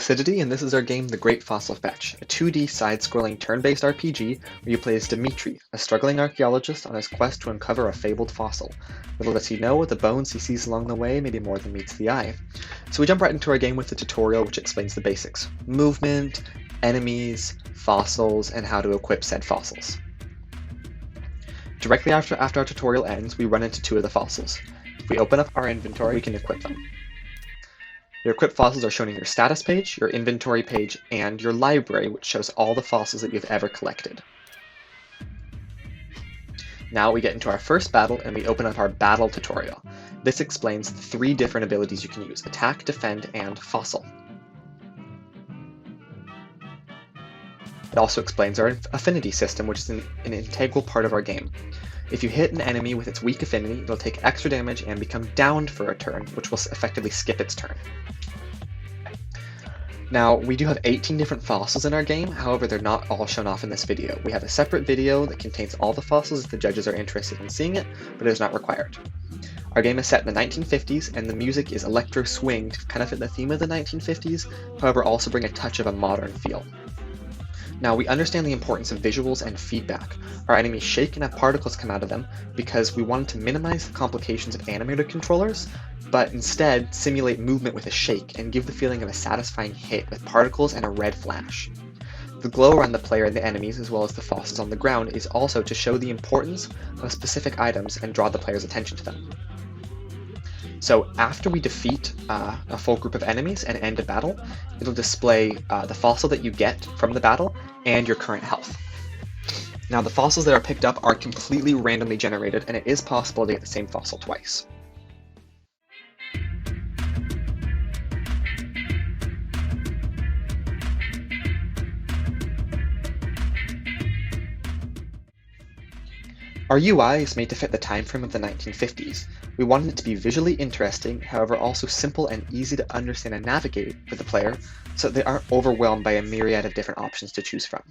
Lucidity, and this is our game The Great Fossil Fetch, a 2D side-scrolling turn-based RPG where you play as Dimitri, a struggling archaeologist on his quest to uncover a fabled fossil. Little does he know, the bones he sees along the way may be more than meets the eye. So we jump right into our game with a tutorial which explains the basics: movement, enemies, fossils, and how to equip said fossils. Directly after our tutorial ends, we run into two of the fossils. If we open up our inventory, we can equip them. Your equipped fossils are shown in your status page, your inventory page, and your library, which shows all the fossils that you've ever collected. Now we get into our first battle and we open up our battle tutorial. This explains the 3 different abilities you can use: attack, defend, and fossil. It also explains our affinity system, which is an integral part of our game. If you hit an enemy with its weak affinity, it'll take extra damage and become downed for a turn, which will effectively skip its turn. Now, we do have 18 different fossils in our game, however they're not all shown off in this video. We have a separate video that contains all the fossils if the judges are interested in seeing it, but it is not required. Our game is set in the 1950s, and the music is electro swing to kind of fit the theme of the 1950s, however also bring a touch of a modern feel. Now, we understand the importance of visuals and feedback. Our enemies shake and have particles come out of them because we wanted to minimize the complications of animated controllers, but instead simulate movement with a shake and give the feeling of a satisfying hit with particles and a red flash. The glow around the player and the enemies, as well as the fossils on the ground, is also to show the importance of specific items and draw the player's attention to them. So after we defeat a full group of enemies and end a battle, it'll display the fossil that you get from the battle and your current health. Now, the fossils that are picked up are completely randomly generated, and it is possible to get the same fossil twice. Our UI is made to fit the time frame of the 1950s. We wanted it to be visually interesting, however also simple and easy to understand and navigate for the player, so that they aren't overwhelmed by a myriad of different options to choose from.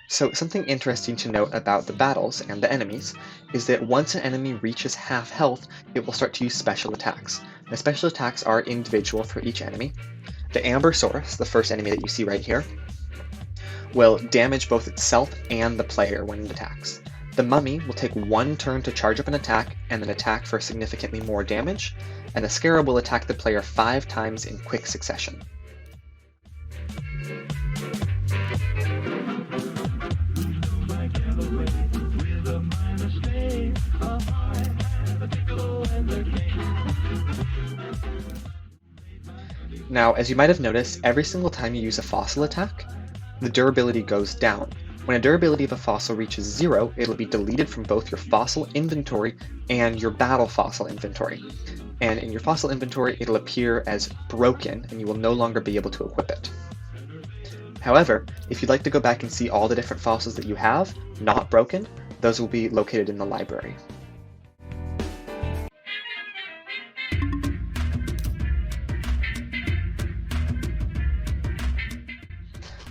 So something interesting to note about the battles and the enemies is that once an enemy reaches half health, it will start to use special attacks. The special attacks are individual for each enemy. The Ambersaurus, the first enemy that you see right here, will damage both itself and the player when it attacks. The Mummy will take 1 turn to charge up an attack and then attack for significantly more damage, and the Scarab will attack the player 5 times in quick succession. Now, as you might have noticed, every single time you use a fossil attack, the durability goes down. When a durability of a fossil reaches 0, it'll be deleted from both your fossil inventory and your battle fossil inventory. And in your fossil inventory, it'll appear as broken, and you will no longer be able to equip it. However, if you'd like to go back and see all the different fossils that you have, not broken, those will be located in the library.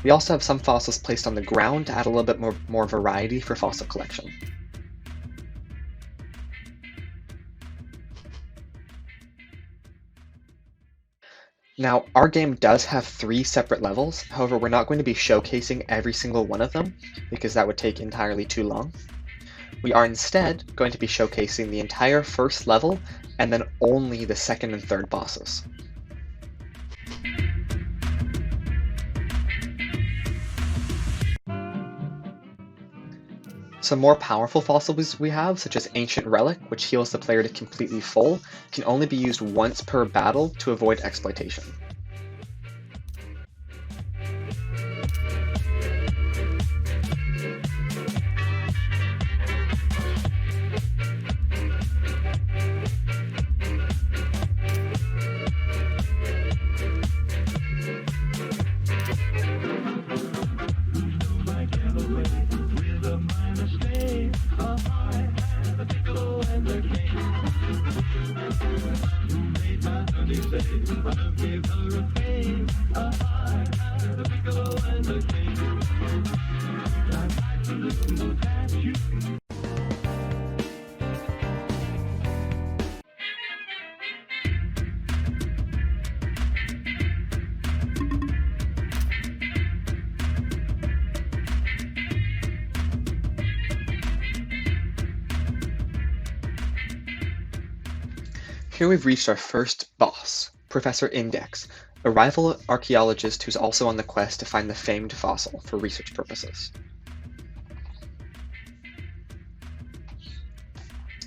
We also have some fossils placed on the ground to add a little bit more variety for fossil collection. Now, our game does have 3 separate levels, however we're not going to be showcasing every single one of them because that would take entirely too long. We are instead going to be showcasing the entire first level and then only the second and third bosses. Some more powerful fossils we have, such as Ancient Relic, which heals the player to completely full, can only be used once per battle to avoid exploitation. Here we've reached our first boss, Professor Index, a rival archaeologist who's also on the quest to find the famed fossil for research purposes.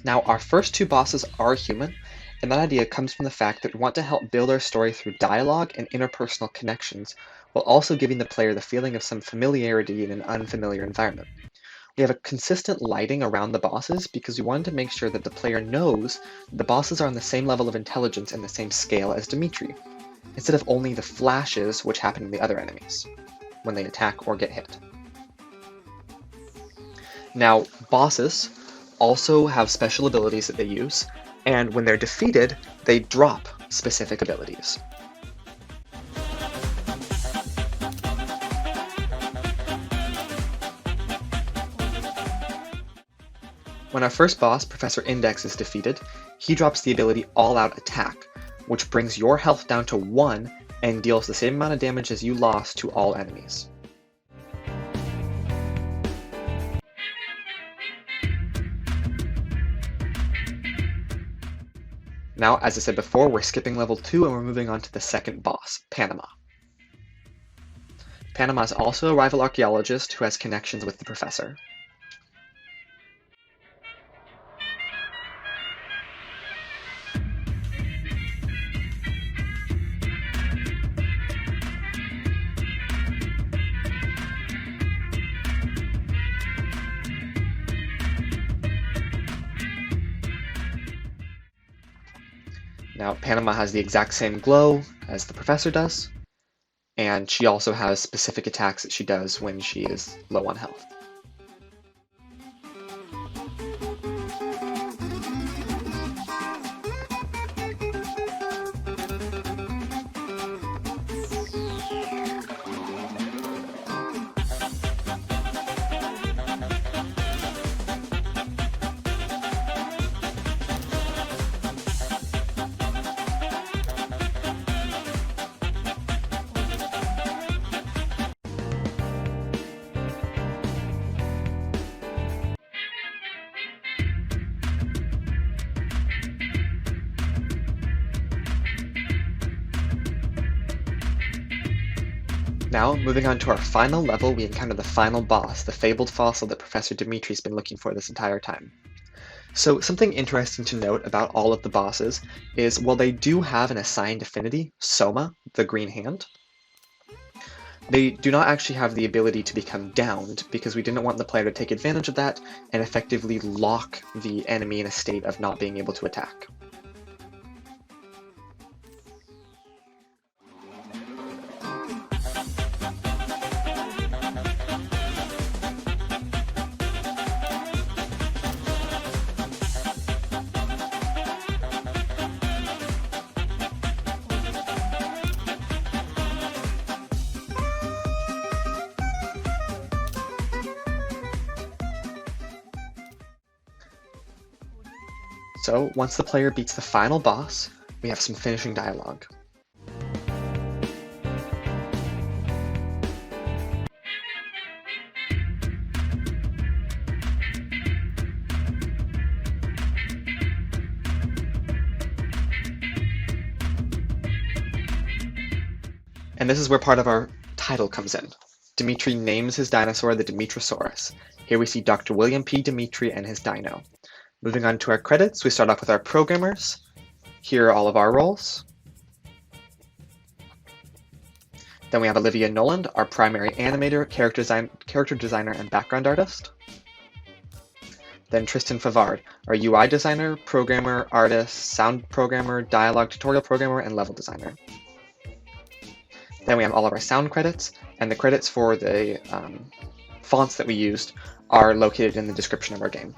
Now, our first two bosses are human, and that idea comes from the fact that we want to help build our story through dialogue and interpersonal connections, while also giving the player the feeling of some familiarity in an unfamiliar environment. We have a consistent lighting around the bosses because we wanted to make sure that the player knows the bosses are on the same level of intelligence and the same scale as Dimitri, instead of only the flashes which happen in the other enemies when they attack or get hit. Now, bosses also have special abilities that they use, and when they're defeated, they drop specific abilities. When our first boss, Professor Index, is defeated, he drops the ability All-Out Attack, which brings your health down to 1 and deals the same amount of damage as you lost to all enemies. Now, as I said before, we're skipping level 2 and we're moving on to the second boss, Panama. Panama is also a rival archaeologist who has connections with the professor. Now, Panama has the exact same glow as the professor does, and she also has specific attacks that she does when she is low on health. Now, moving on to our final level, we encounter the final boss, the fabled fossil that Professor Dimitri's been looking for this entire time. So something interesting to note about all of the bosses is while they do have an assigned affinity, Soma, the green hand, they do not actually have the ability to become downed because we didn't want the player to take advantage of that and effectively lock the enemy in a state of not being able to attack. So, once the player beats the final boss, we have some finishing dialogue. And this is where part of our title comes in. Dimitri names his dinosaur the Dimitrosaurus. Here we see Dr. William P. Dimitri and his dino. Moving on to our credits, we start off with our programmers. Here are all of our roles. Then we have Olivia Noland, our primary animator, character designer, and background artist. Then Tristan Favard, our UI designer, programmer, artist, sound programmer, dialogue tutorial programmer, and level designer. Then we have all of our sound credits, and the credits for the fonts that we used are located in the description of our game.